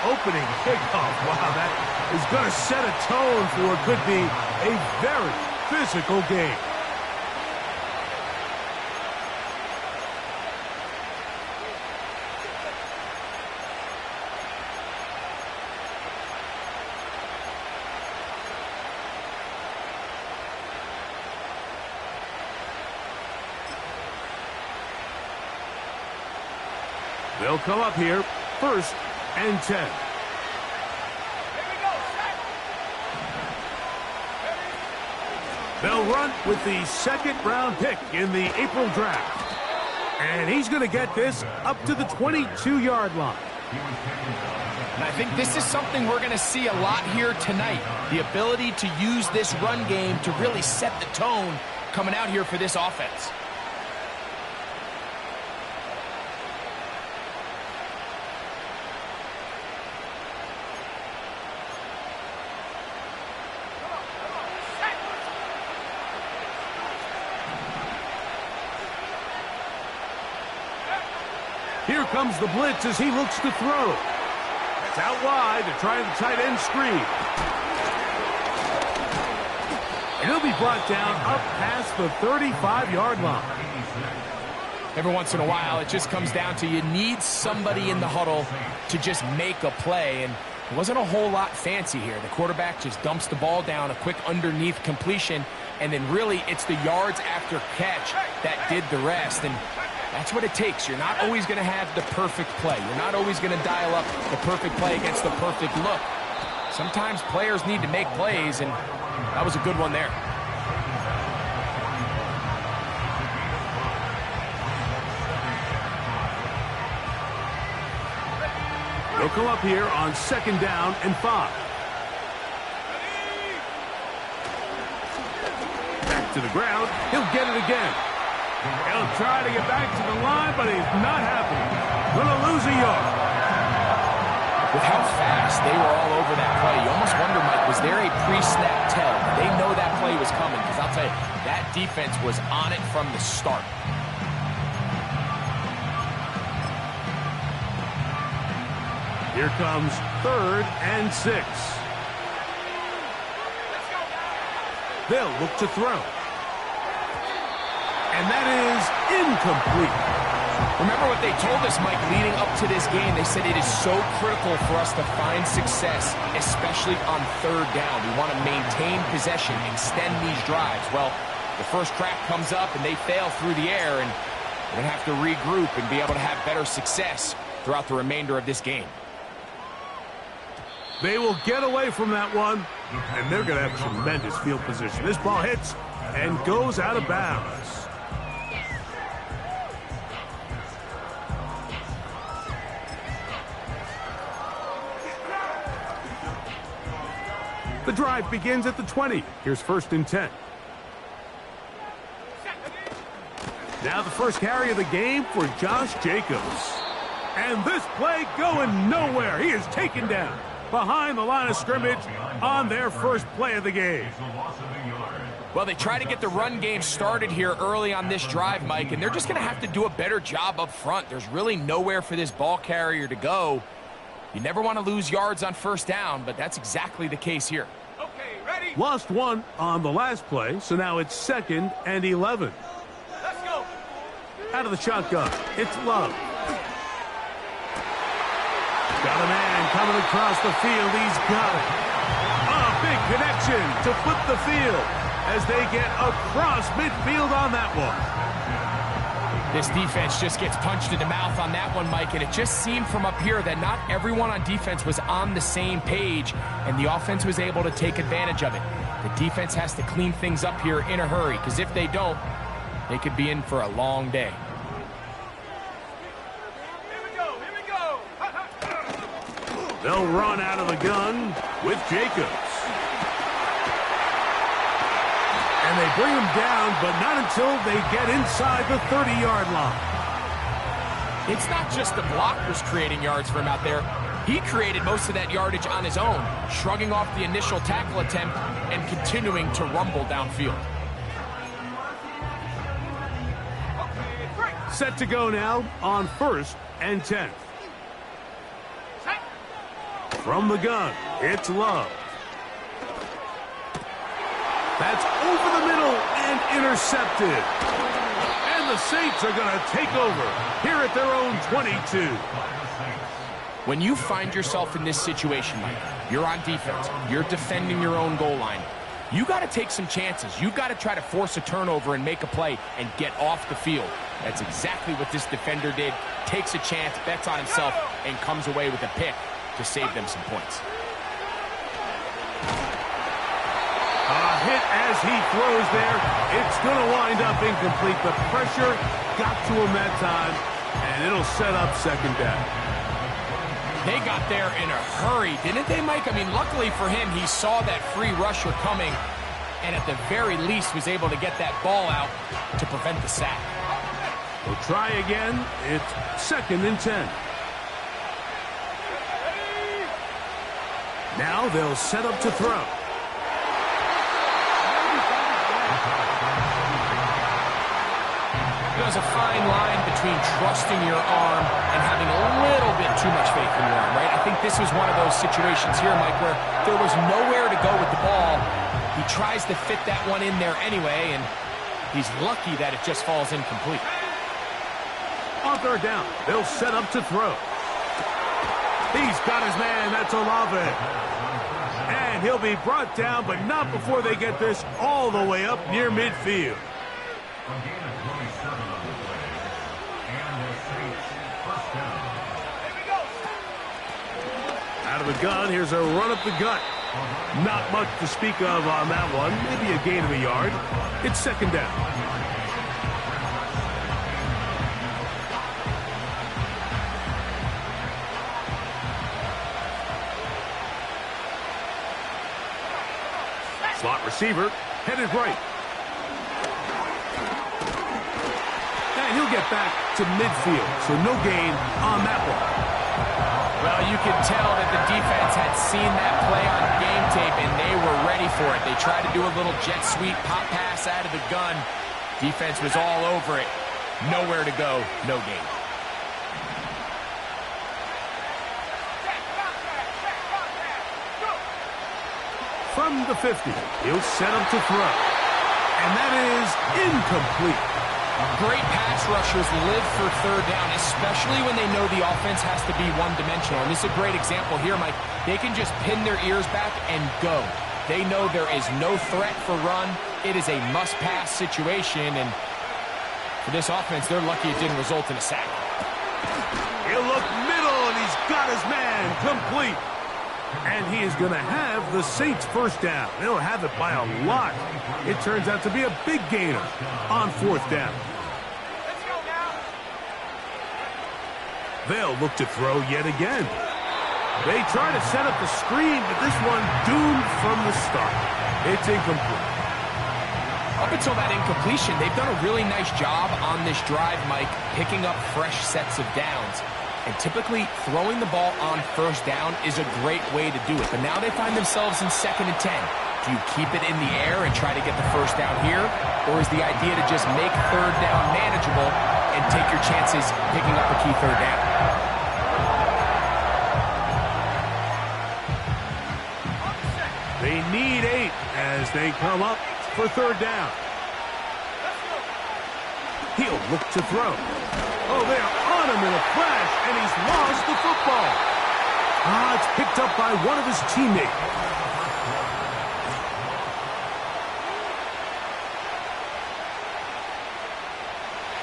opening kickoff. Wow, that is going to set a tone for what could be a very physical game. They'll come up here, 1st and 10. They'll run with the 2nd-round pick in the April draft. And he's going to get this up to the 22-yard line. And I think this is something we're going to see a lot here tonight. The ability to use this run game to really set the tone coming out here for this offense. Here comes the blitz as he looks to throw. It's out wide to try the tight end screen. And he'll be brought down up past the 35-yard line. Every once in a while, it just comes down to you need somebody in the huddle to just make a play. And it wasn't a whole lot fancy here. The quarterback just dumps the ball down, a quick underneath completion, and then really it's the yards after catch that did the rest. And that's what it takes. You're not always going to have the perfect play. You're not always going to dial up the perfect play against the perfect look. Sometimes players need to make plays, and that was a good one there. They'll come up here on 2nd down and 5. Back to the ground. He'll get it again. He'll try to get back to the line, but he's not happening. Going to lose a yard. With how fast they were all over that play, you almost wonder, Mike, was there a pre-snap tell? They know that play was coming, because I'll tell you, that defense was on it from the start. Here comes 3rd and 6. They'll look to throw. And that is incomplete. Remember what they told us, Mike, leading up to this game. They said it is so critical for us to find success, especially on 3rd down. We want to maintain possession, extend these drives. Well, the first crack comes up and they fail through the air, and we're going to have to regroup and be able to have better success throughout the remainder of this game. They will get away from that one, and they're going to have tremendous field position. This ball hits and goes out of bounds. The drive begins at the 20. Here's 1st and 10. Now the first carry of the game for Josh Jacobs. And this play going nowhere. He is taken down behind the line of scrimmage on their first play of the game. Well, they try to get the run game started here early on this drive, Mike, and they're just going to have to do a better job up front. There's really nowhere for this ball carrier to go. You never want to lose yards on 1st down, but that's exactly the case here. Okay, ready? Lost 1 on the last play, so now it's 2nd and 11. Let's go. Out of the shotgun, it's Love. Got a man coming across the field. He's got it. A big connection to flip the field as they get across midfield on that one. This defense just gets punched in the mouth on that one, Mike, and it just seemed from up here that not everyone on defense was on the same page, and the offense was able to take advantage of it. The defense has to clean things up here in a hurry, because if they don't, they could be in for a long day. They'll run out of the gun with Jacobs. And they bring him down, but not until they get inside the 30-yard line. It's not just the blockers creating yards for him out there. He created most of that yardage on his own, shrugging off the initial tackle attempt and continuing to rumble downfield. Set to go now on 1st and 10. From the gun, it's Love. That's over the middle and intercepted. And the Saints are going to take over here at their own 22. When you find yourself in this situation, Mike, you're on defense, you're defending your own goal line, you got to take some chances. You got to try to force a turnover and make a play and get off the field. That's exactly what this defender did. Takes a chance, bets on himself, and comes away with a pick to save them some points. A hit as he throws there. It's going to wind up incomplete. The pressure got to him that time, and it'll set up second down. They got there in a hurry, didn't they, Mike? I mean, luckily for him, he saw that free rusher coming, and at the very least was able to get that ball out to prevent the sack. We'll try again. It's 2nd and 10. Now they'll set up to throw. There's a fine line between trusting your arm and having a little bit too much faith in your arm, right? I think this was one of those situations here, Mike, where there was nowhere to go with the ball. He tries to fit that one in there anyway, and he's lucky that it just falls incomplete. On 3rd down, they'll set up to throw. He's got his man, that's Olave. And he'll be brought down, but not before they get this all the way up near midfield. Out of the gun, here's a run up the gut. Not much to speak of on that one. Maybe a gain of a yard. It's 2nd down. Slot receiver, headed right. And he'll get back to midfield, so no gain on that one. Well, you could tell that the defense had seen that play on game tape, and they were ready for it. They tried to do a little jet sweep pop pass out of the gun. Defense was all over it. Nowhere to go, no gain. From the 50, he'll set up to throw. And that is incomplete. Great pass rushers live for 3rd down, especially when they know the offense has to be one-dimensional. And this is a great example here, Mike. They can just pin their ears back and go. They know there is no threat for run. It is a must-pass situation, and for this offense, they're lucky it didn't result in a sack. He'll look middle, and he's got his man complete. And he is going to have the Saints 1st down. They'll have it by a lot. It turns out to be a big gainer on 4th down. Let's go now. They'll look to throw yet again. They try to set up the screen, but this one doomed from the start. It's incomplete. Up until that incompletion, they've done a really nice job on this drive, Mike, picking up fresh sets of downs. And typically, throwing the ball on 1st down is a great way to do it. But now they find themselves in 2nd and 10. Do you keep it in the air and try to get the 1st down here? Or is the idea to just make 3rd down manageable and take your chances picking up a key 3rd down? They need 8 as they come up for 3rd down. He'll look to throw. Oh, they're on him in a flash, and he's lost the football. It's picked up by one of his teammates.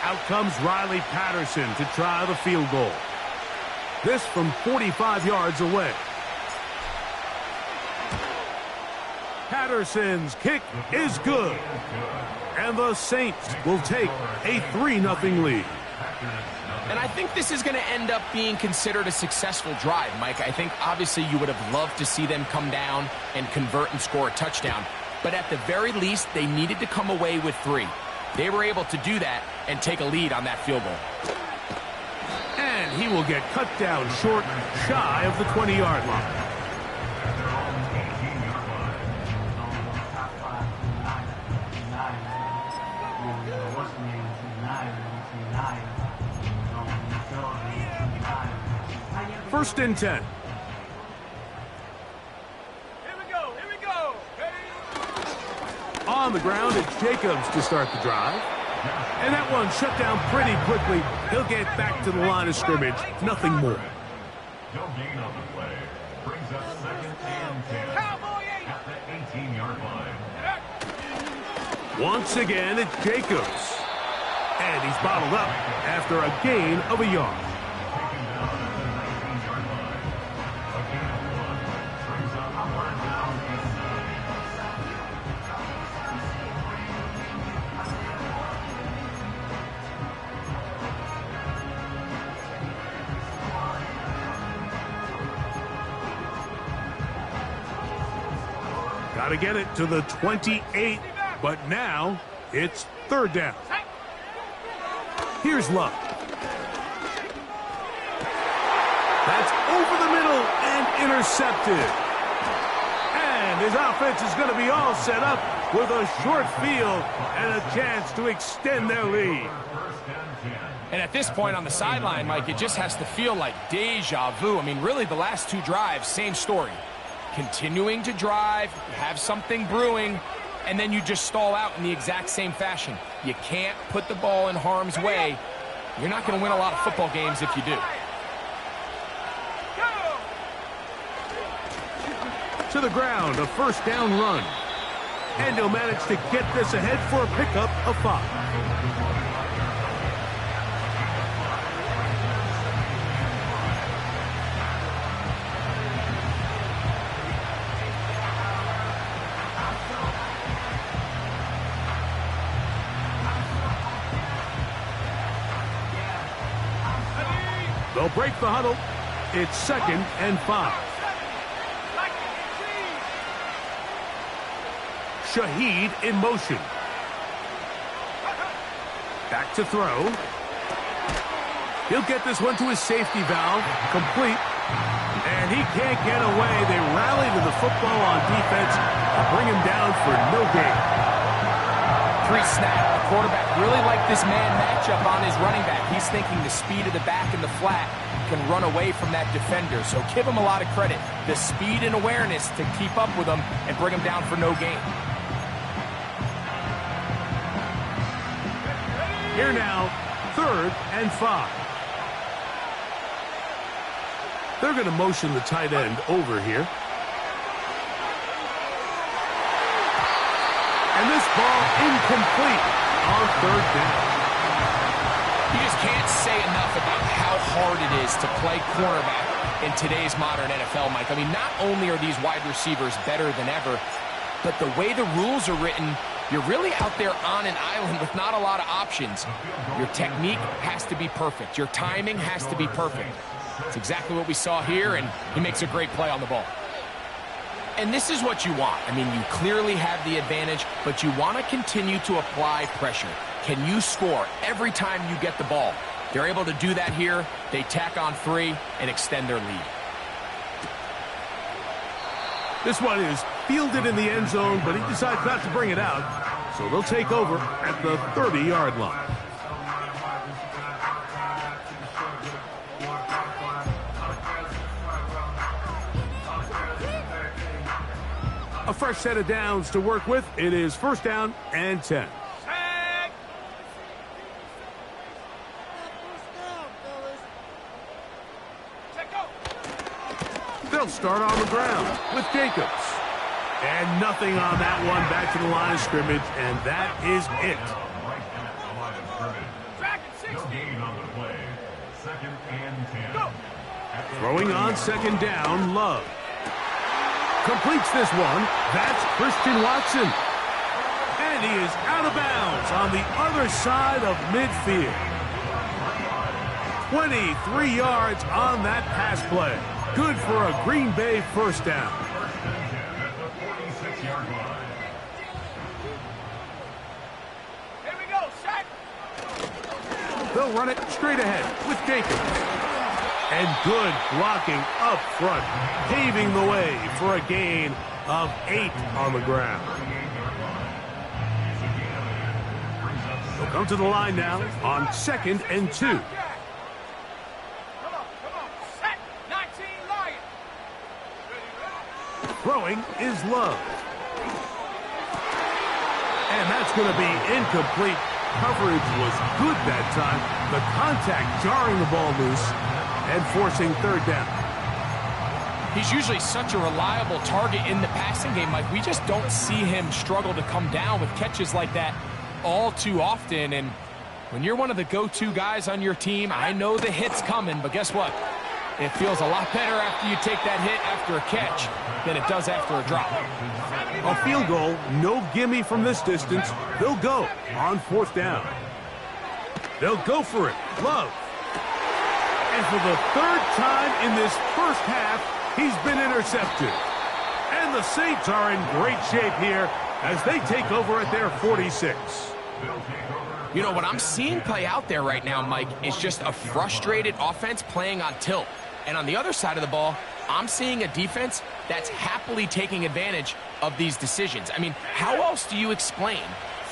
Out comes Riley Patterson to try the field goal. This from 45 yards away. Patterson's kick is good. And the Saints will take a 3-0 lead. And I think this is going to end up being considered a successful drive, Mike. I think obviously you would have loved to see them come down and convert and score a touchdown. But at the very least, they needed to come away with 3. They were able to do that and take a lead on that field goal. And he will get cut down short, shy of the 20-yard line. First and 10. On the ground, it's Jacobs to start the drive. And that one shut down pretty quickly. He'll get back to the line of scrimmage. Nothing more. No gain on the play. Brings up 2nd and 10 at the 18-yard line. Once again, it's Jacobs. And he's bottled up after a gain of a yard. Taken down at the 19-yard line. A gain of 1. Brings up 4th down and 7. Got to get it to the 28, but now it's 3rd down. Here's Love. That's over the middle and intercepted. And his offense is going to be all set up with a short field and a chance to extend their lead. And at this point on the sideline, Mike, it just has to feel like deja vu. I mean, really, the last 2 drives, same story. Continuing to drive, have something brewing, and then you just stall out in the exact same fashion. You can't put the ball in harm's way. You're not going to win a lot of football games if you do. To the ground, a 1st down run. And he'll manage to get this ahead for a pickup of 5. They'll break the huddle. It's 2nd and 5. Shaheed in motion. Back to throw. He'll get this one to his safety valve. Complete. And he can't get away. They rally to the football on defense and bring him down for no gain. Pre-snap, the quarterback really liked this man matchup on his running back. He's thinking the speed of the back in the flat can run away from that defender. So give him a lot of credit. The speed and awareness to keep up with him and bring him down for no gain. Here now, 3rd and 5. They're going to motion the tight end over here. And this ball incomplete on 3rd down. You just can't say enough about how hard it is to play cornerback in today's modern NFL, Mike. I mean, not only are these wide receivers better than ever, but the way the rules are written, you're really out there on an island with not a lot of options. Your technique has to be perfect. Your timing has to be perfect. It's exactly what we saw here, and he makes a great play on the ball. And this is what you want. I mean, you clearly have the advantage, but you want to continue to apply pressure. Can you score every time you get the ball? They're able to do that here. They tack on 3 and extend their lead. This one is fielded in the end zone, but he decides not to bring it out. So they'll take over at the 30-yard line. A fresh set of downs to work with. It is 1st down and 10. They'll start on the ground with Jacobs. And nothing on that one. Back to the line of scrimmage, and that is it. Throwing on 2nd down, Love. Completes this one. That's Christian Watson. And he is out of bounds on the other side of midfield. 23 yards on that pass play. Good for a Green Bay 1st down. Here we go, set. They'll run it straight ahead with Jacobs. And good blocking up front, paving the way for a gain of 8 on the ground. They'll come to the line now on 2nd and 2. Come on, set. 19 Lions. Throwing is Love. And that's going to be incomplete. Coverage was good that time. The contact jarring the ball loose and forcing third down. He's usually such a reliable target in the passing game, Mike. We just don't see him struggle to come down with catches like that all too often. And when you're one of the go-to guys on your team, I know the hit's coming, but guess what? It feels a lot better after you take that hit after a catch than it does after a drop. A field goal, no gimme from this distance. They'll go on fourth down. They'll go for it. Love. And for the third time in this first half, he's been intercepted. And the Saints are in great shape here as they take over at their 46. You know, what I'm seeing play out there right now, Mike, is just a frustrated offense playing on tilt. And on the other side of the ball, I'm seeing a defense that's happily taking advantage of these decisions. I mean, how else do you explain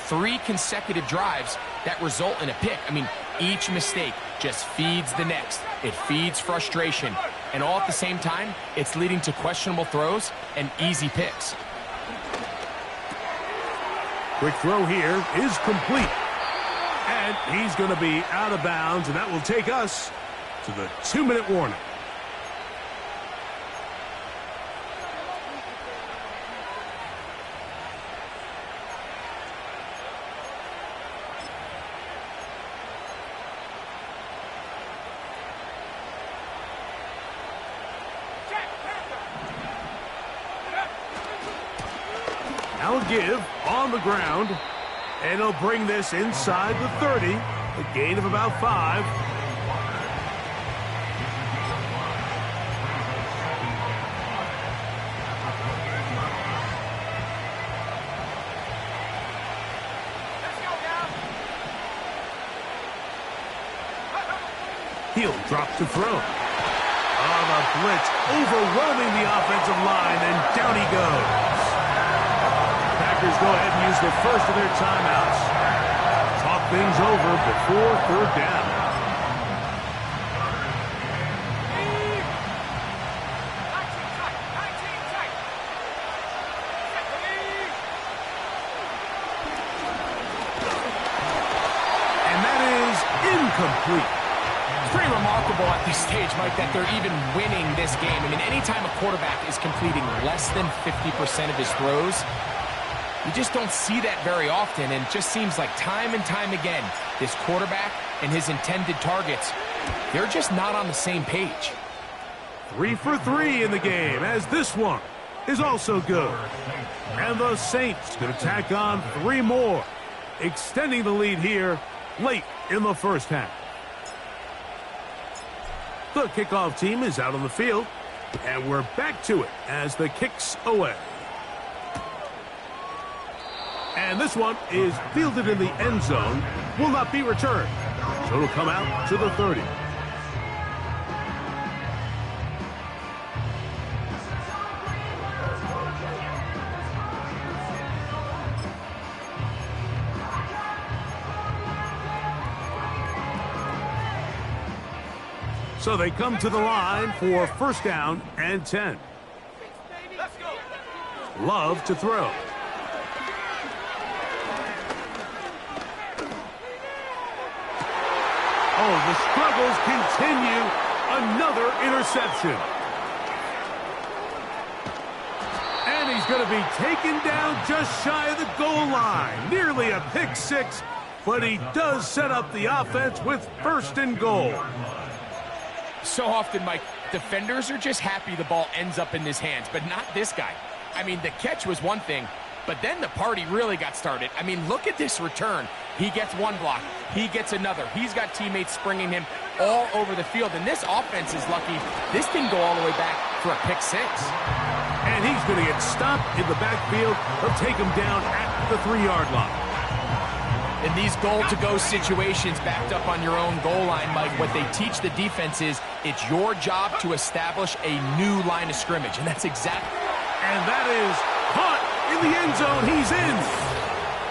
3 consecutive drives that result in a pick? I mean, each mistake just feeds the next. It feeds frustration. And all at the same time, it's leading to questionable throws and easy picks. Quick throw here is complete. And he's going to be out of bounds, and that will take us to the 2-minute warning. Now a give on the ground, and he'll bring this inside the 30, a gain of about 5. He'll drop to throw. On a blitz, overwhelming the offensive line, and down he goes. Packers go ahead and use the first of their timeouts. Talk things over before third down. And that is incomplete. It's pretty remarkable at this stage, Mike, that they're even winning this game. I mean, anytime a quarterback is completing less than 50% of his throws, you just don't see that very often, and it just seems like time and time again, this quarterback and his intended targets, they're just not on the same page. 3 for 3 in the game, as this one is also good. And the Saints going to tack on 3 more, extending the lead here late in the first half. The kickoff team is out on the field, and we're back to it as the kick's away. And this one is fielded in the end zone, will not be returned. So it'll come out to the 30. So they come to the line for first down and 10. Let's go. Love to throw. Oh, the struggles continue. Another interception. And he's going to be taken down just shy of the goal line. Nearly a pick 6, but he does set up the offense with first and goal. So often, Mike, defenders are just happy the ball ends up in his hands, but not this guy. I mean, the catch was one thing, but then the party really got started. I mean, look at this return. He gets one block. He gets another. He's got teammates springing him all over the field, and this offense is lucky this didn't go all the way back for a pick 6. And he's going to get stopped in the backfield. They'll take him down at the 3-yard line. In these goal-to-go situations backed up on your own goal line, Mike, what they teach the defense is it's your job to establish a new line of scrimmage, and that's exactly. And that is caught in the end zone. He's in.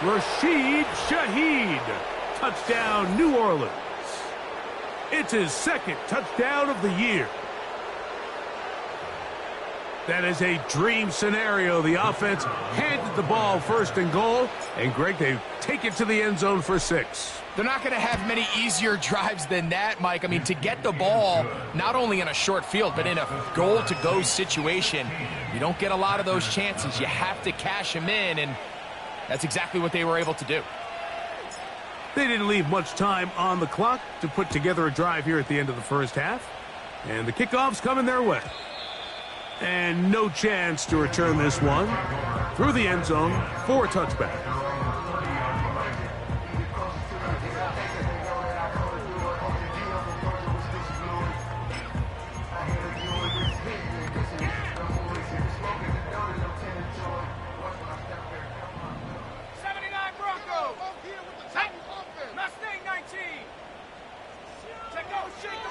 Rashid Shaheed. Touchdown, New Orleans. It's his second touchdown of the year. That is a dream scenario. The offense handed the ball first and goal, and Greg, they take it to the end zone for 6. They're not going to have many easier drives than that, Mike. I mean, to get the ball, not only in a short field, but in a goal-to-go situation, you don't get a lot of those chances. You have to cash them in, and that's exactly what they were able to do. They didn't leave much time on the clock to put together a drive here at the end of the first half, and the kickoff's coming their way. And no chance to return this one through the end zone for a touchback.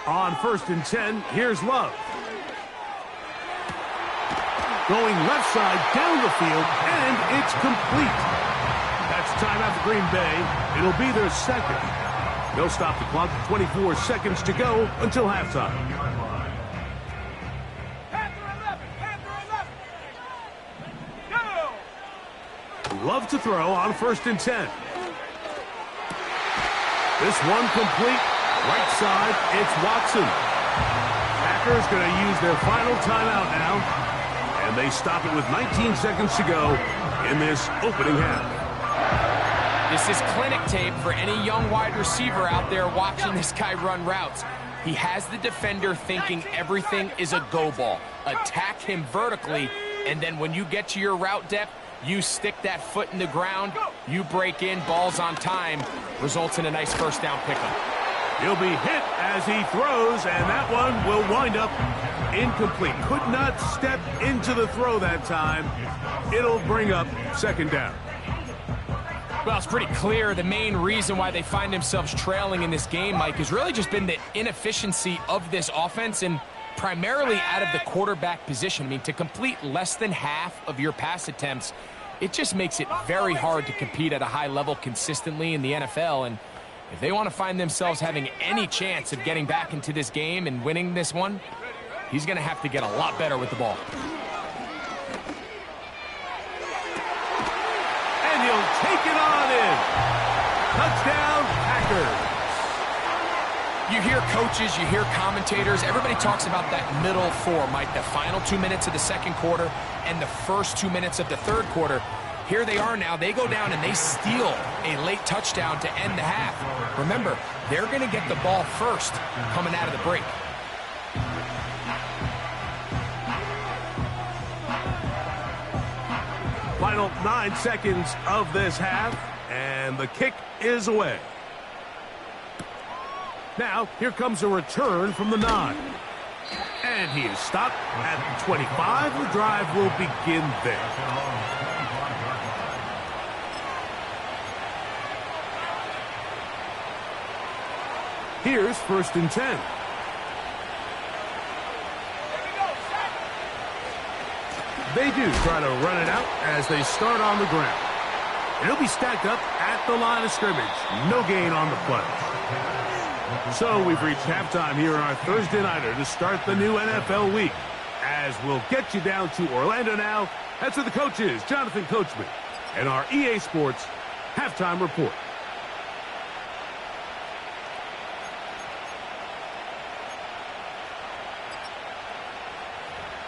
On 1st and 10, here's Love. Going left side down the field, and it's complete. That's timeout for Green Bay. It'll be their second. They'll stop the clock. 24 seconds to go until halftime. Love to throw on 1st and 10. This one complete. Right side, it's Watson. Packers going to use their final timeout now. And they stop it with 19 seconds to go in this opening half. This is clinic tape for any young wide receiver out there watching this guy run routes. He has the defender thinking everything is a go ball. Attack him vertically, and then when you get to your route depth, you stick that foot in the ground, you break in, balls on time, results in a nice first down pickup. He'll be hit as he throws, and that one will wind up incomplete. Could not step into the throw that time. It'll bring up second down. Well, it's pretty clear the main reason why they find themselves trailing in this game, Mike, has really just been the inefficiency of this offense and primarily out of the quarterback position. I mean, to complete less than half of your pass attempts, it just makes it very hard to compete at a high level consistently in the NFL. And if they want to find themselves having any chance of getting back into this game and winning this one, he's going to have to get a lot better with the ball. And he'll take it on in. Touchdown, Packers. You hear coaches, you hear commentators, everybody talks about that middle four, Mike, the final 2 minutes of the second quarter and the first 2 minutes of the third quarter. Here they are now. They go down and they steal a late touchdown to end the half. Remember, they're going to get the ball first coming out of the break. Final 9 seconds of this half, and the kick is away. Now, here comes a return from the 9. And he is stopped at the 25. The drive will begin there. Here's 1st and 10. They do try to run it out as they start on the ground. It'll be stacked up at the line of scrimmage. No gain on the play. So we've reached halftime here in our Thursday Nighter to start the new NFL week. As we'll get you down to Orlando now. That's where the coach is, Jonathan Coachman, and our EA Sports Halftime Report.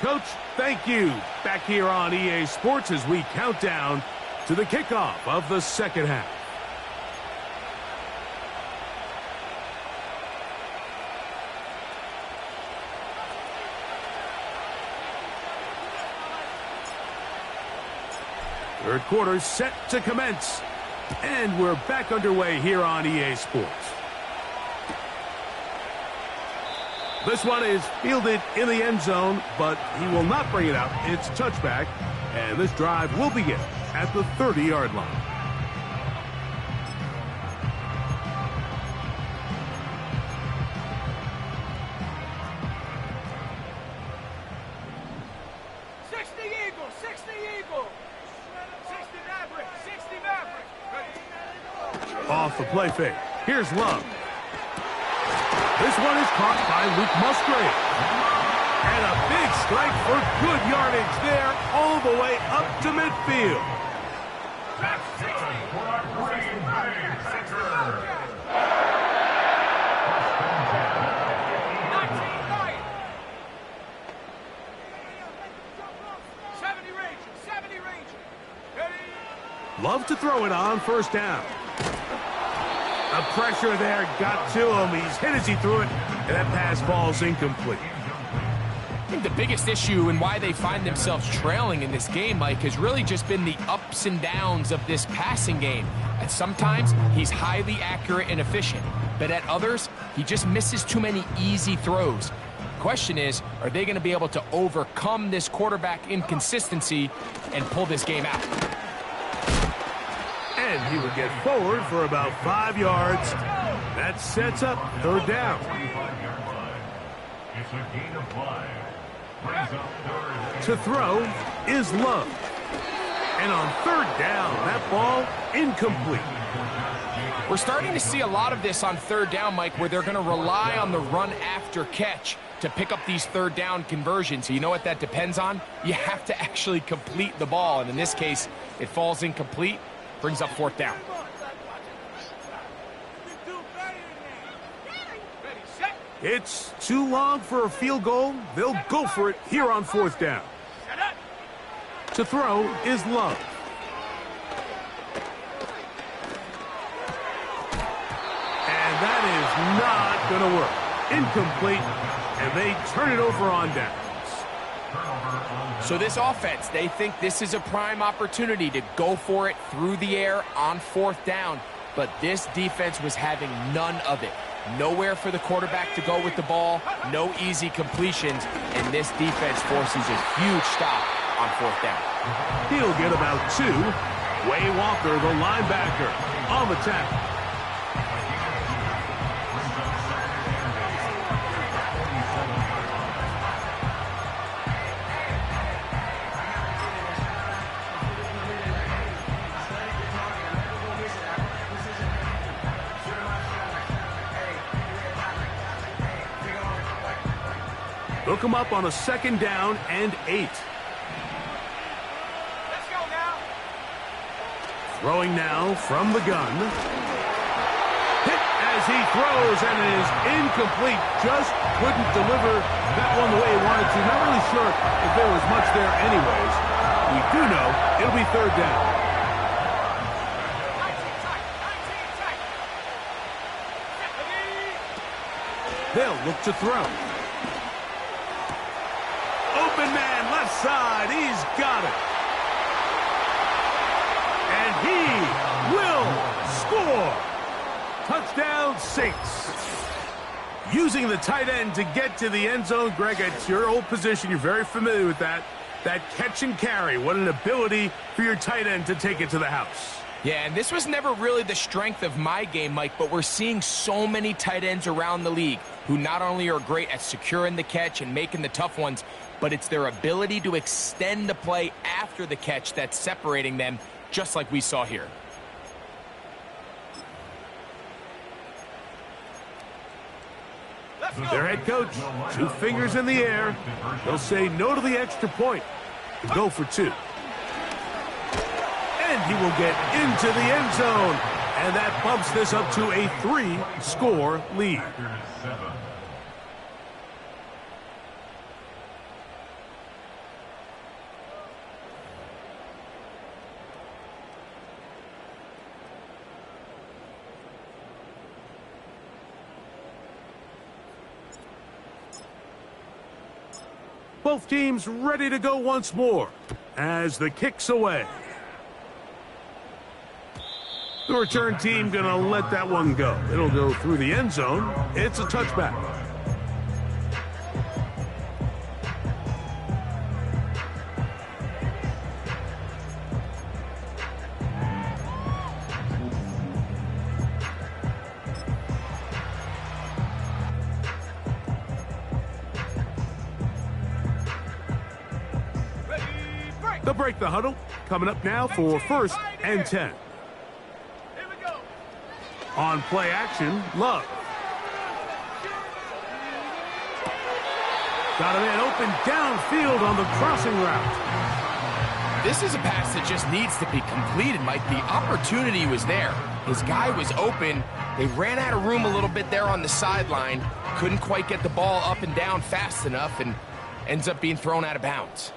Coach, thank you. Back here on EA Sports as we count down to the kickoff of the second half. Third quarter set to commence. And we're back underway here on EA Sports. This one is fielded in the end zone, but he will not bring it out. It's touchback, and this drive will begin at the 30-yard line. Off the play fake. Here's Love. This one is caught by Luke Musgrave. And a big strike for good yardage there, all the way up to midfield. That's 6 for our Green Bay Packers. 70 Ranger, 70 Ranger. Ready? Love to throw it on first down. The pressure there got to him. He's hit as he threw it, and that pass falls incomplete. I think the biggest issue and why they find themselves trailing in this game, Mike, has really just been the ups and downs of this passing game. At sometimes, he's highly accurate and efficient, but at others, he just misses too many easy throws. The question is, are they going to be able to overcome this quarterback inconsistency and pull this game out? And he would get forward for about 5 yards. That sets up third down. 25-yard line. It's a gain of 5. Brings up third. To throw is Love. And on third down, that ball incomplete. We're starting to see a lot of this on third down, Mike, where they're going to rely on the run after catch to pick up these third down conversions. So you know what that depends on? You have to actually complete the ball. And in this case, it falls incomplete, brings up fourth down. Ready, set. It's too long for a field goal. They'll go for it here on fourth down. Set up. To throw is Love. And that is not going to work. Incomplete, and they turn it over on downs. So this offense, they think this is a prime opportunity to go for it through the air on fourth down. But this defense was having none of it. Nowhere for the quarterback to go with the ball, no easy completions, and this defense forces a huge stop on fourth down. He'll get about 2. Way Walker, the linebacker, on the tackle. Hook him up on a second down and 8. Let's go now. Throwing now from the gun. Hit as he throws, and it is incomplete. Just couldn't deliver that one the way he wanted to. Not really sure if there was much there anyways. We do know it'll be third down. 19 tight. 19 tight. Ready? They'll look to throw. Open man, left side. He's got it. And he will score. Touchdown, Saints. Using the tight end to get to the end zone. Greg, it's your old position. You're very familiar with that. That catch and carry. What an ability for your tight end to take it to the house. Yeah, and this was never really the strength of my game, Mike, but we're seeing so many tight ends around the league who not only are great at securing the catch and making the tough ones, but it's their ability to extend the play after the catch that's separating them, just like we saw here. Their head coach, 2 fingers in the air. They'll say no to the extra point. Go for 2. And he will get into the end zone. And that bumps this up to a 3-score lead. Both teams ready to go once more as the kick's away. The return team going to let that one go. It'll go through the end zone. It's a touchback. They'll break the huddle. Coming up now for 1st and 10. Here we go. On play action, Love. Got a man open downfield on the crossing route. This is a pass that just needs to be completed, Mike. The opportunity was there. His guy was open. They ran out of room a little bit there on the sideline. Couldn't quite get the ball up and down fast enough and ends up being thrown out of bounds.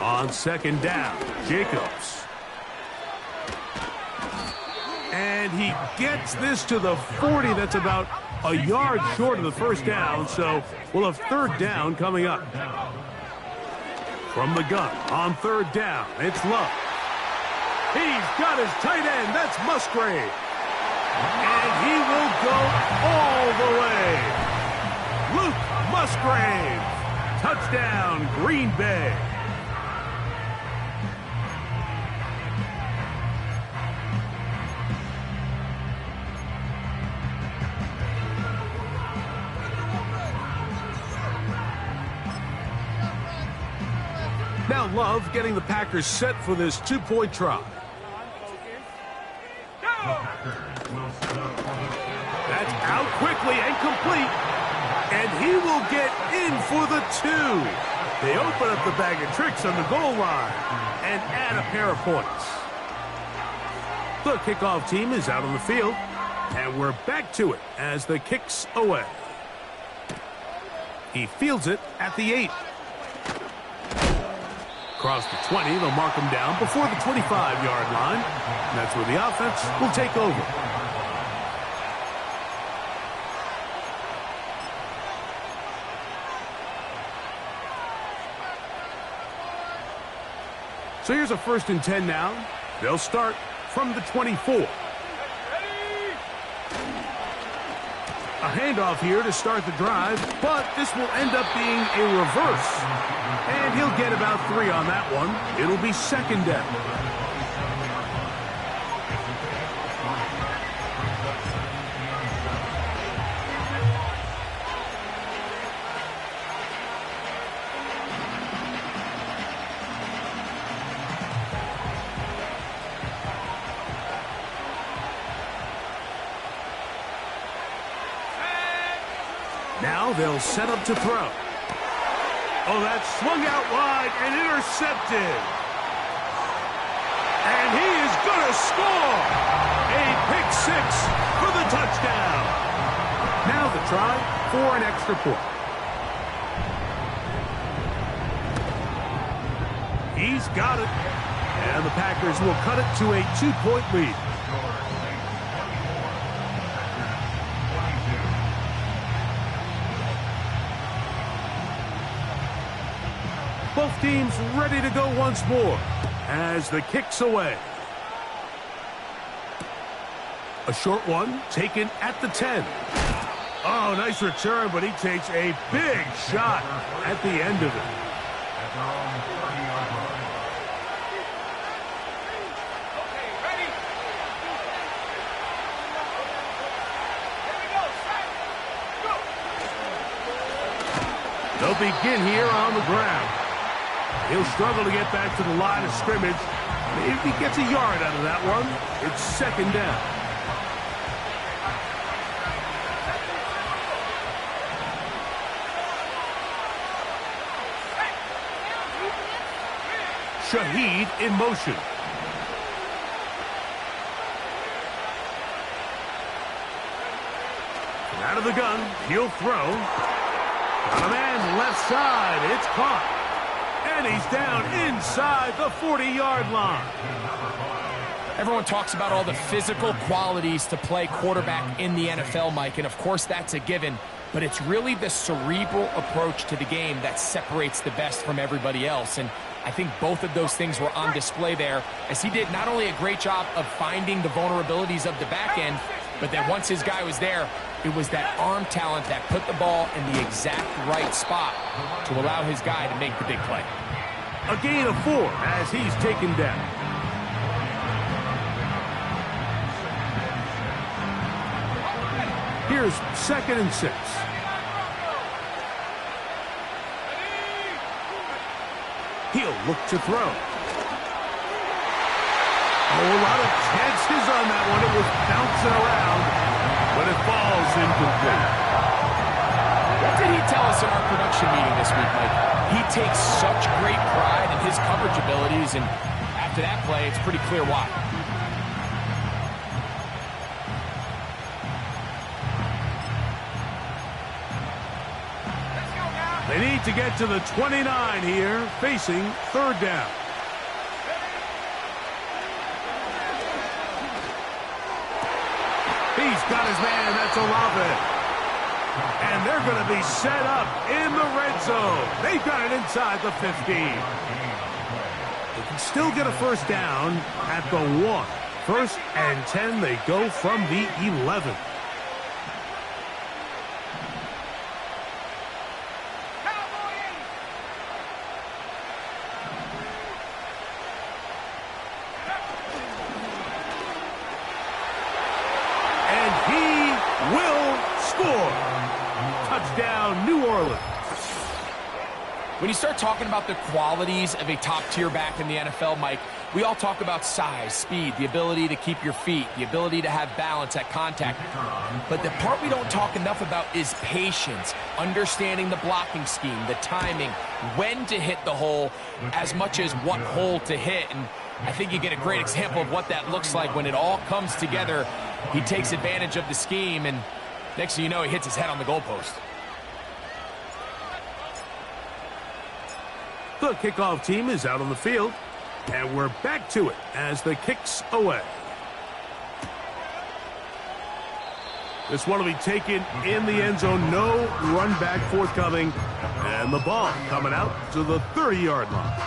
On second down, Jacobs. And he gets this to the 40. That's about a yard short of the first down, so we'll have third down coming up. From the gun, on third down, it's Love. He's got his tight end. That's Musgrave. And he will go all the way. Luke Musgrave. Touchdown, Green Bay. Now Love getting the Packers set for this two-point try. That's out quickly and complete. And he will get in for the 2. They open up the bag of tricks on the goal line and add a pair of points. The kickoff team is out on the field. And we're back to it as the kick's away. He fields it at the 8. Across the 20, they'll mark him down before the 25-yard line. And that's where the offense will take over. So here's a 1st and 10 now. They'll start from the 24. A handoff here to start the drive, but this will end up being a reverse. And he'll get about 3 on that one. It'll be second down. Now they'll set up to throw. Oh, that's swung out wide and intercepted. And he is going to score. A pick 6 for the touchdown. Now the try for an extra point. He's got it. And the Packers will cut it to a 2-point lead. Both teams ready to go once more as the kick's away. A short one taken at the 10. Oh, nice return, but he takes a big shot at the end of it. They'll begin here on the ground. He'll struggle to get back to the line of scrimmage. Maybe he gets a yard out of that one. It's second down. Shaheed in motion. And out of the gun, he'll throw. Got a man left side. It's caught. And he's down inside the 40-yard line. Everyone talks about all the physical qualities to play quarterback in the NFL, Mike, and of course that's a given, but it's really the cerebral approach to the game that separates the best from everybody else, and I think both of those things were on display there, as he did not only a great job of finding the vulnerabilities of the back end, but then once his guy was there, it was that arm talent that put the ball in the exact right spot to allow his guy to make the big play. A gain of 4 as he's taken down. Here's 2nd and 6. He'll look to throw. Oh, a lot of chances on that one. It was bouncing around, but it falls incomplete. What did he tell us in our production meeting this week, Mike? He takes such great pride in his coverage abilities, and after that play, it's pretty clear why. They need to get to the 29 here, facing third down. He's got his man. That's Olave. And they're going to be set up in the red zone. They've got it inside the 15. They can still get a first down at the 1. First and 10, they go from the 11. Touchdown, New Orleans. When you start talking about the qualities of a top-tier back in the NFL, Mike, we all talk about size, speed, the ability to keep your feet, the ability to have balance at contact. But the part we don't talk enough about is patience, understanding the blocking scheme, the timing, when to hit the hole, as much as what hole to hit. And I think you get a great example of what that looks like when it all comes together. He takes advantage of the scheme, and next thing you know, he hits his head on the goalpost. The kickoff team is out on the field, and we're back to it as the kick's away. This one will be taken in the end zone. No run back forthcoming, and the ball coming out to the 30-yard line.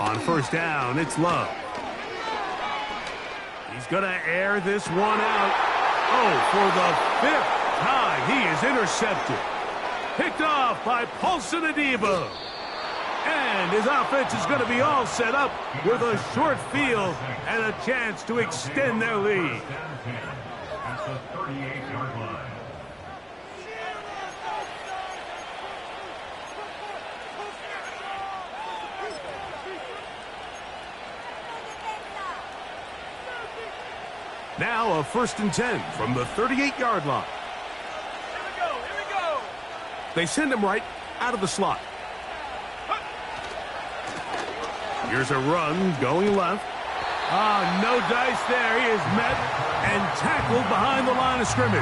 On first down, it's Love. He's going to air this one out. Oh, for the 5th time, he is intercepted. Picked off by Paulson Adebo. And his offense is going to be all set up with a short field and a chance to extend their lead. At the 38-yard line. Now a first and 10 from the 38-yard line. Here we go. They send him right out of the slot. Here's a run going left. No dice there. He is met and tackled behind the line of scrimmage.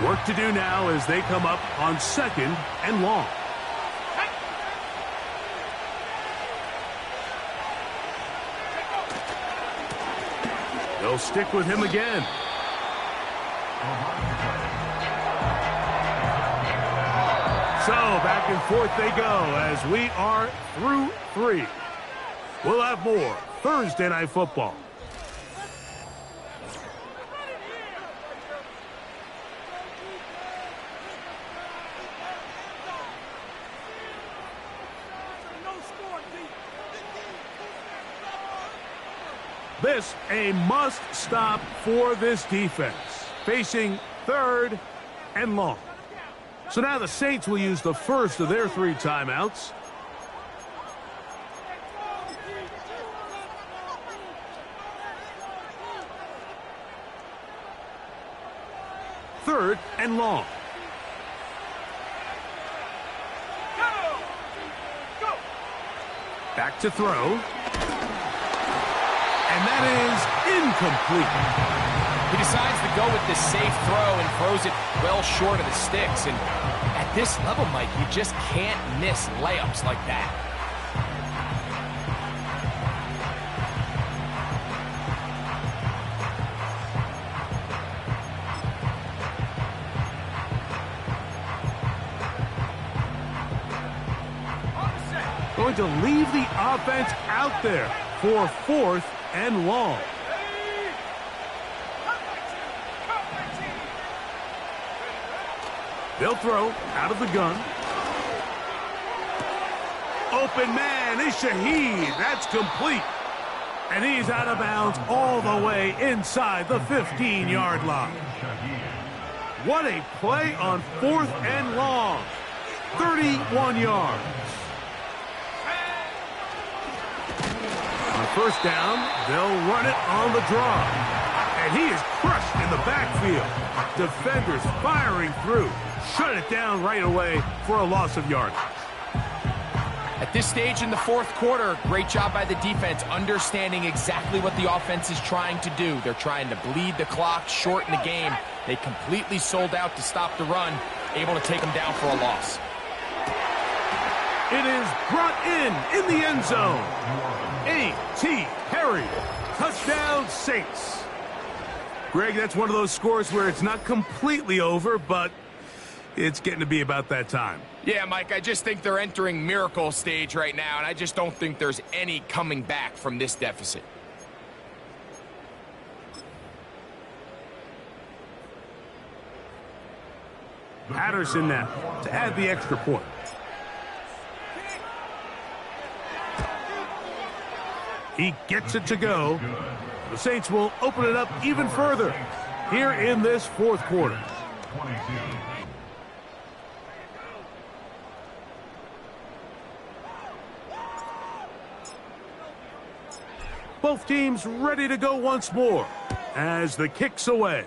Work to do now as they come up on second and long. They'll stick with him again. So back and forth they go as we are through 3. We'll have more Thursday Night Football. This a must stop for this defense, facing third and long. So now the Saints will use the first of their 3 timeouts. Third and long. Back to throw. And that is incomplete. He decides to go with the safe throw and throws it well short of the sticks. And at this level, Mike, you just can't miss layups like that. Going to leave the offense out there for 4th and long. They'll throw out of the gun. Open man is Shaheed. That's complete. And he's out of bounds all the way inside the 15-yard line. What a play on 4th and long. 31 yards. On first down, they'll run it on the draw. And he is crushed in the backfield. Defenders firing through. Shut it down right away for a loss of yardage. At this stage in the 4th quarter, great job by the defense understanding exactly what the offense is trying to do. They're trying to bleed the clock, shorten the game. They completely sold out to stop the run, able to take them down for a loss. It is brought in the end zone. A.T. Perry, touchdown Saints. Greg, that's one of those scores where it's not completely over, but it's getting to be about that time. Yeah, Mike, I just think they're entering miracle stage right now, and I just don't think there's any coming back from this deficit. Patterson now to add the extra point. He gets it to go. The Saints will open it up even further here in this 4th quarter. 22. Both teams ready to go once more as the kick's away.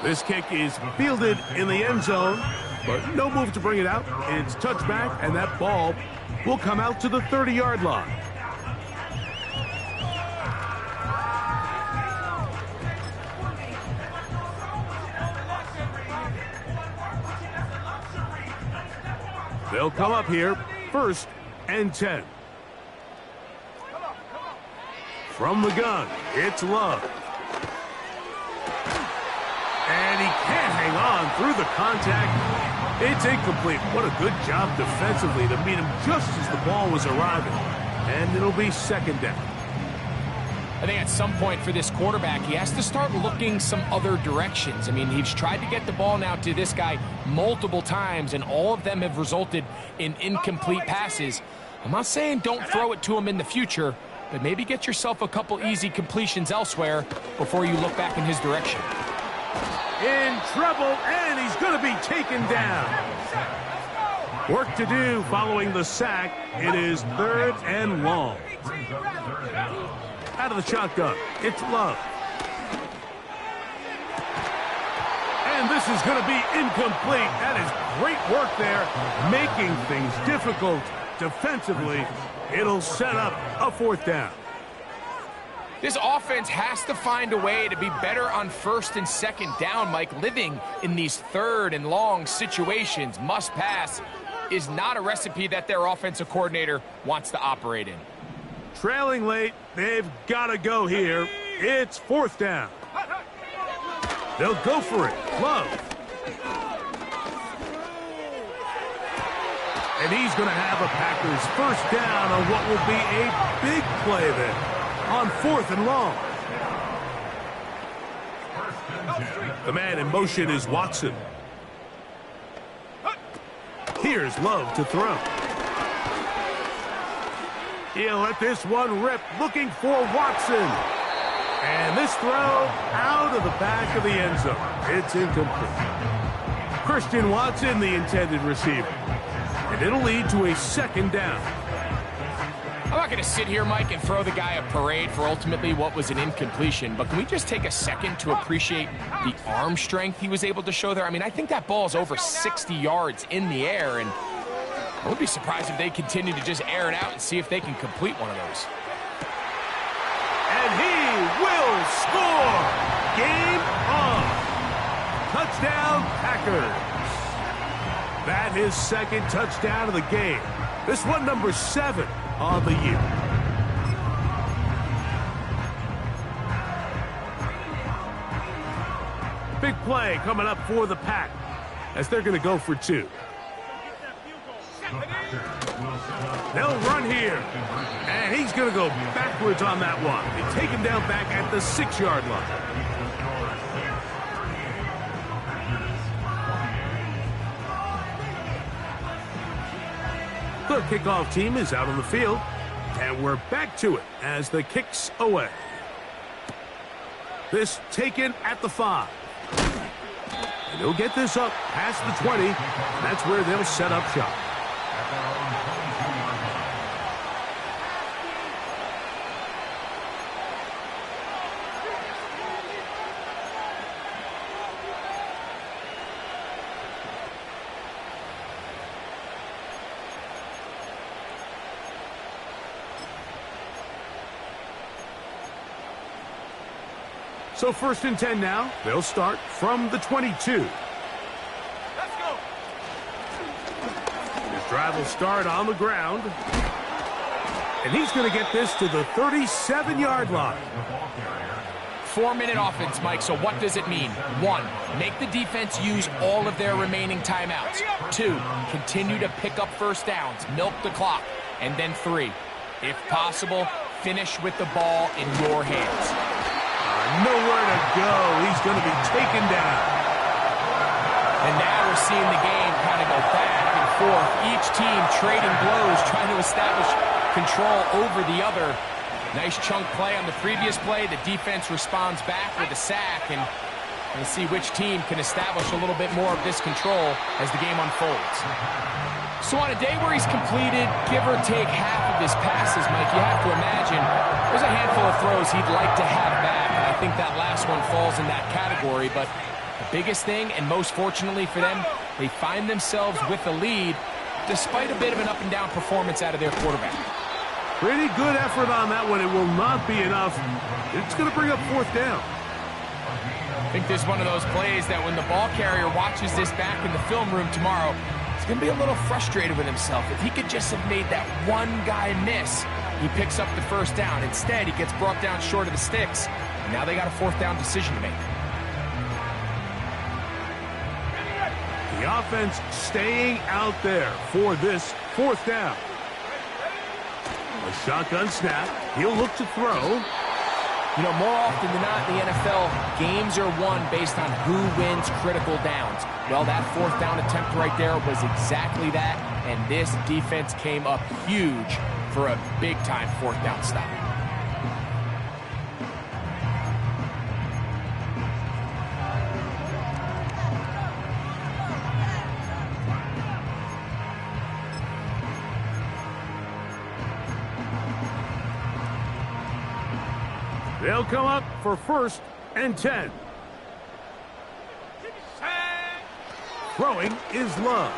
This kick is fielded in the end zone, but no move to bring it out. It's touchback, and that ball will come out to the 30-yard line. They'll come up here, 1st and 10. From the gun, it's Love. And he can't hang on through the contact. It's incomplete. What a good job defensively to meet him just as the ball was arriving. And it'll be 2nd down. I think at some point for this quarterback, he has to start looking some other directions. I mean, he's tried to get the ball now to this guy multiple times, and all of them have resulted in incomplete passes. I'm not saying don't throw it to him in the future, but maybe get yourself a couple easy completions elsewhere before you look back in his direction. In trouble, and he's going to be taken down. Work to do following the sack. It is 3rd and long. Out of the shotgun, it's Love. And this is going to be incomplete. That is great work there, making things difficult defensively. It'll set up a 4th down. This offense has to find a way to be better on 1st and 2nd down, Mike. Living in these 3rd and long situations, must pass, is not a recipe that their offensive coordinator wants to operate in. Trailing late, they've got to go here. It's 4th down. They'll go for it. Love. And he's going to have a Packers 1st down on what will be a big play there. On 4th and long. The man in motion is Watson. Here's Love to throw. He'll let this one rip, looking for Watson. And this throw out of the back of the end zone. It's incomplete. Christian Watson, the intended receiver. And it'll lead to a 2nd down. I'm not going to sit here, Mike, and throw the guy a parade for ultimately what was an incompletion, but can we just take a second to appreciate the arm strength he was able to show there? I mean, I think that ball is over 60 yards in the air, and I would be surprised if they continue to just air it out and see if they can complete one of those. And he will score! Game on! Touchdown, Packers! That is 2nd touchdown of the game. This one, number 7 on the year. Big play coming up for the Pack as they're going to go for 2. They'll run here, and he's going to go backwards on that one. They take him down back at the 6-yard line. The kickoff team is out on the field, and we're back to it as the kick's away. This taken at the 5. And they'll get this up past the 20. That's where they'll set up shop. So 1st and 10 now. They'll start from the 22. Let's go. His drive will start on the ground. And he's going to get this to the 37-yard line. 4-minute offense, Mike, so what does it mean? 1, make the defense use all of their remaining timeouts. 2, continue to pick up first downs, milk the clock. And then 3, if possible, finish with the ball in your hands. Nowhere to go. He's going to be taken down. And now we're seeing the game kind of go back and forth. Each team trading blows, trying to establish control over the other. Nice chunk play on the previous play. The defense responds back with a sack, and we'll see which team can establish a little bit more of this control as the game unfolds. So on a day where he's completed, give or take half of his passes, Mike, you have to imagine there's a handful of throws he'd like to have back, and I think that last one falls in that category. But the biggest thing, and most fortunately for them, they find themselves with the lead despite a bit of an up-and-down performance out of their quarterback. Pretty good effort on that one. It will not be enough. It's going to bring up 4th down. I think this is one of those plays that when the ball carrier watches this back in the film room tomorrow, he's going to be a little frustrated with himself. If he could just have made that one guy miss, he picks up the first down. Instead, he gets brought down short of the sticks. And now they got a 4th down decision to make. The offense staying out there for this 4th down. A shotgun snap. He'll look to throw. You know, more often than not in the NFL, games are won based on who wins critical downs. Well, that 4th down attempt right there was exactly that, and this defense came up huge for a big-time 4th down stop. They'll come up for 1st and 10. Throwing is Love.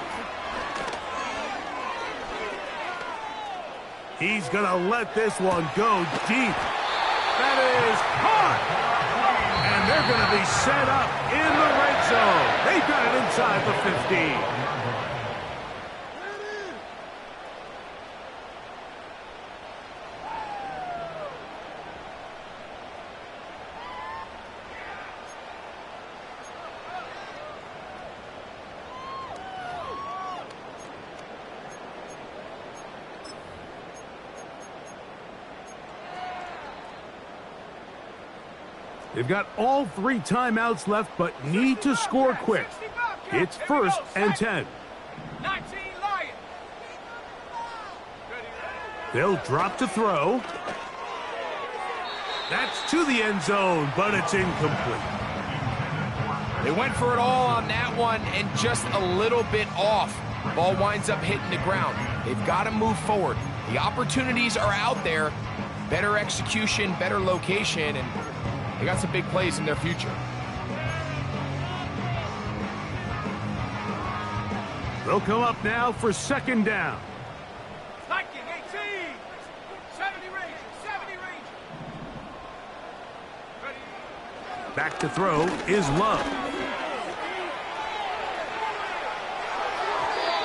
He's going to let this one go deep. That is caught. And they're going to be set up in the red zone. They've got it inside the 15. They've got all 3 timeouts left, but need to score quick. It's 1st and 10. 19 Lions. They'll drop to throw. That's to the end zone, but it's incomplete. They went for it all on that one and just a little bit off. Ball winds up hitting the ground. They've got to move forward. The opportunities are out there. Better execution, better location, and they got some big plays in their future. They'll come up now for 2nd down. Viking 18. 70 range. 70 range. Ready. Back to throw is Love.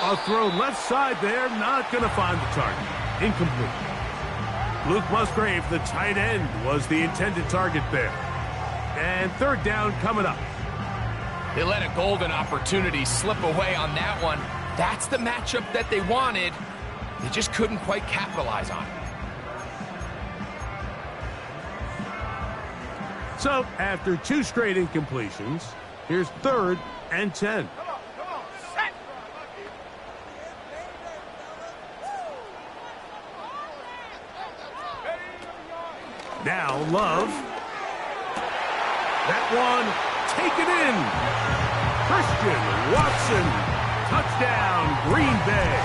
A throw left side there, not going to find the target. Incomplete. Luke Musgrave, the tight end, was the intended target there. And 3rd down coming up. They let a golden opportunity slip away on that one. That's the matchup that they wanted. They just couldn't quite capitalize on it. So, after 2 straight incompletions, here's 3rd and 10. Come on. Set. Now Love. That one taken in. Christian Watson. Touchdown, Green Bay.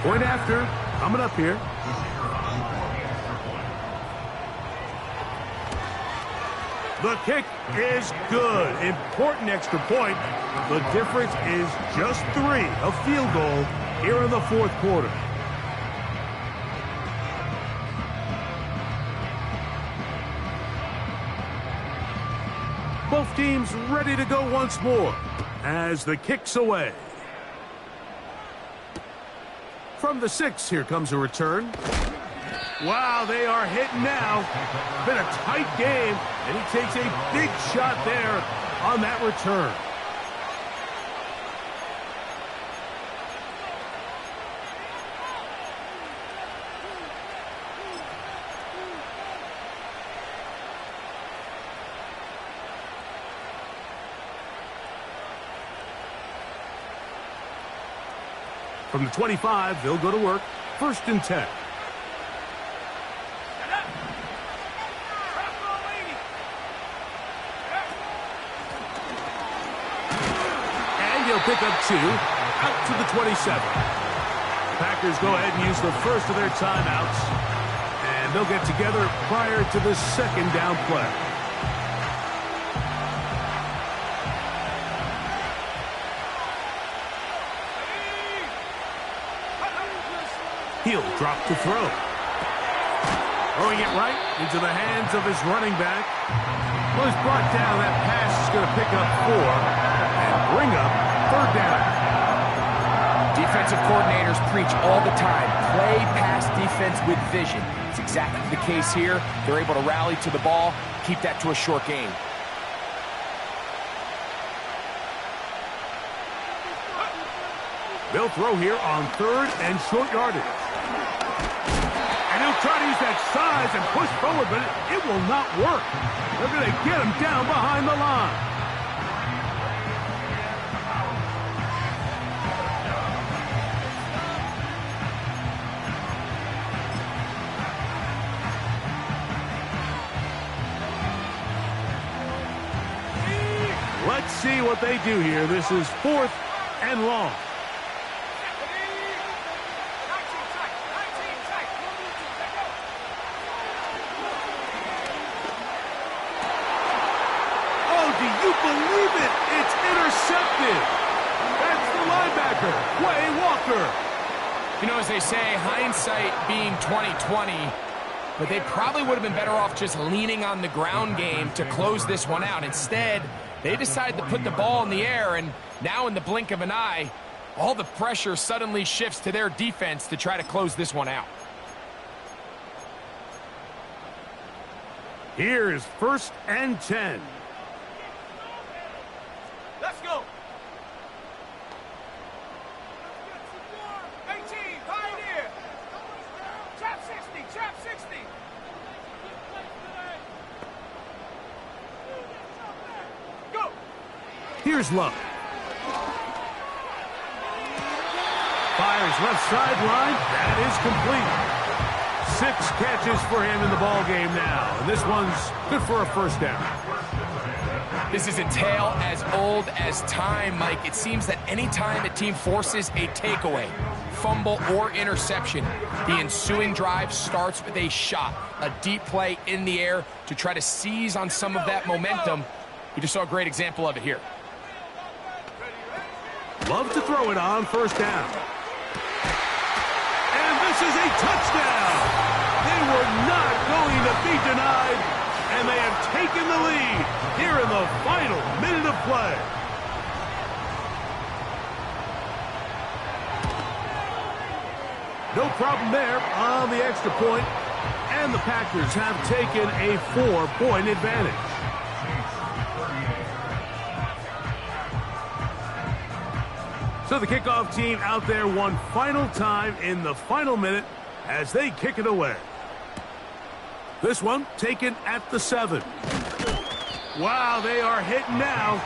Point after, coming up here. The kick is good. Important extra point. The difference is just 3, a field goal here in the fourth quarter. Both teams ready to go once more as the kick's away. From the 6, here comes a return. Wow, they are hitting now. Been a tight game, and he takes a big shot there on that return. From the 25, they'll go to work. 1st and 10. Pick up 2, out to the 27. Packers go ahead and use the first of their timeouts, and they'll get together prior to the 2nd down play. He'll drop to throw. Throwing it right into the hands of his running back. Well, he's brought down. That pass is going to pick up 4 and bring up 3rd down. Defensive coordinators preach all the time. Play pass defense with vision. It's exactly the case here. They're able to rally to the ball, keep that to a short game. They'll throw here on 3rd and short yardage. And he'll try to use that size and push forward, but it will not work. They're going to get him down behind the line. Let's see what they do here. This is 4th and long. Oh, do you believe it? It's intercepted. That's the linebacker, Quay Walker. You know, as they say, hindsight being 20/20, but they probably would have been better off just leaning on the ground game to close this one out. Instead, they decided to put the ball in the air, and now in the blink of an eye, all the pressure suddenly shifts to their defense to try to close this one out. Here is 1st and 10. Let's go. 18, Pioneer. Trap 60, trap 60. Go. Here's Love. Fires left sideline. That is complete. 6 catches for him in the ball game now. And this one's good for a 1st down. This is a tale as old as time, Mike. It seems that anytime a team forces a takeaway, fumble, or interception, the ensuing drive starts with a shot, a deep play in the air to try to seize on some of that momentum. We just saw a great example of it here. Love to throw it on 1st down. And this is a touchdown. They were not going to be denied, and they have taken the lead here in the final minute of play. No problem there on the extra point, and the Packers have taken a 4-point advantage. So the kickoff team out there one final time in the final minute as they kick it away. This one taken at the 7. Wow, they are hitting now.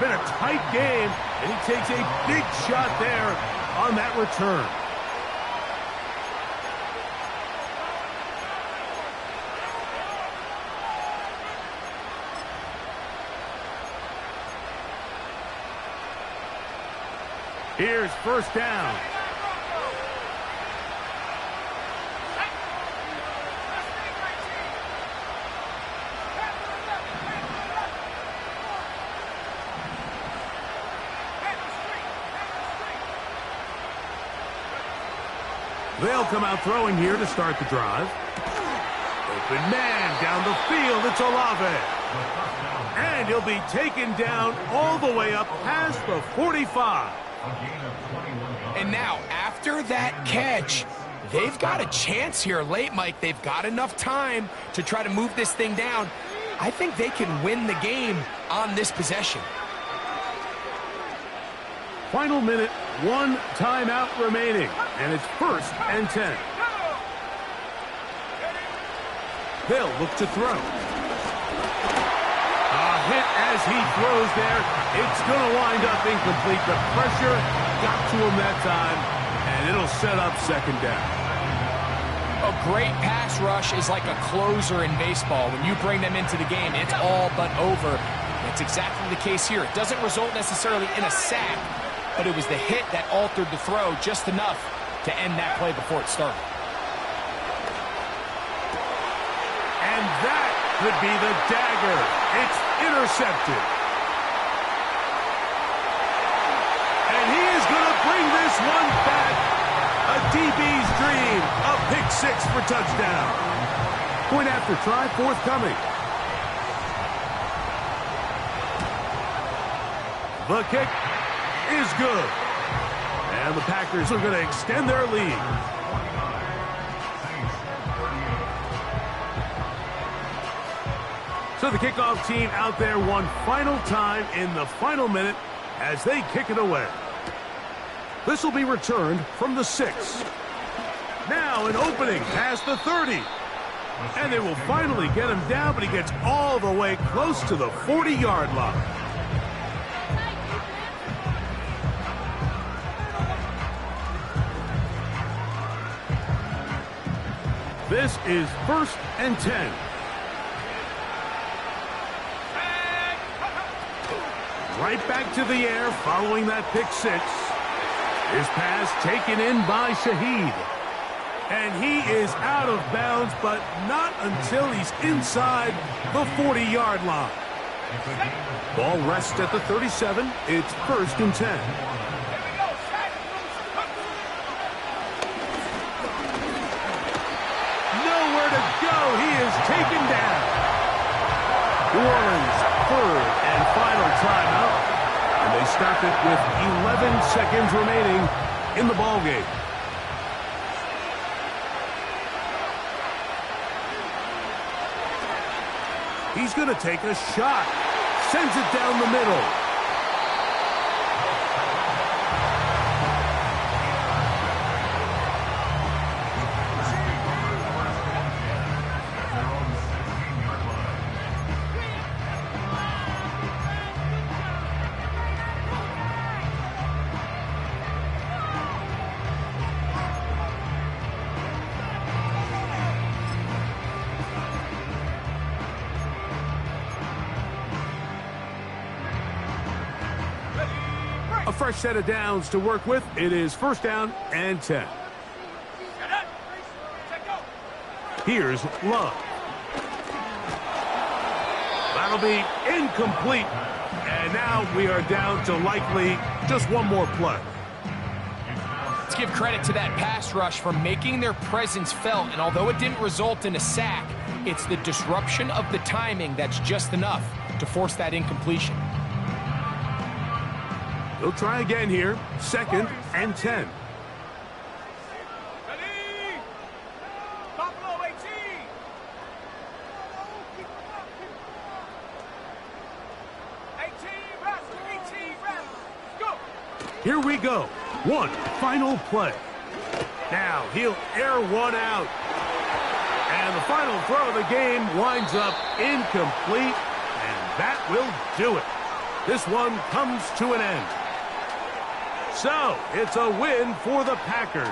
Been a tight game, and he takes a big shot there on that return. Here's first down. They'll come out throwing here to start the drive. Open man down the field. It's Olave. And he'll be taken down all the way up past the 45. And now, after that catch, they've got a chance here late, Mike. They've got enough time to try to move this thing down. I think they can win the game on this possession. Final minute, one timeout remaining, and it's first and 10. They'll look to throw. A hit as he throws there. It's going to wind up incomplete. The pressure got to him that time, and it'll set up second down. A great pass rush is like a closer in baseball. When you bring them into the game, it's all but over. That's exactly the case here. It doesn't result necessarily in a sack, but it was the hit that altered the throw just enough to end that play before it started. And that could be the dagger. It's intercepted. And he is going to bring this one back. A DB's dream. A pick six for touchdown. Point after try forthcoming. The kick is good. And the Packers are going to extend their lead. So the kickoff team out there one final time in the final minute as they kick it away. This will be returned from the 6. Now an opening past the 30. And they will finally get him down, but he gets all the way close to the 40-yard line. This is first and 10. Right back to the air following that pick six. His pass taken in by Shaheed. And he is out of bounds, but not until he's inside the 40-yard line. Ball rests at the 37. It's first and 10. Nowhere to go. He is taken down. New Orleans, third and final timeout. And they stop it with 11 seconds remaining in the ballgame. He's going to take a shot. Sends it down the middle. A fresh set of downs to work with. It is first down and 10. Here's Love. That'll be incomplete. And now we are down to likely just one more play. Let's give credit to that pass rush for making their presence felt. And although it didn't result in a sack, it's the disruption of the timing that's just enough to force that incompletion. They'll try again here. Second and 10. Ready? Buffalo 18. 18 rest. Go. Here we go. One final play. Now he'll air one out. And the final throw of the game winds up incomplete. And that will do it. This one comes to an end. So, it's a win for the Packers.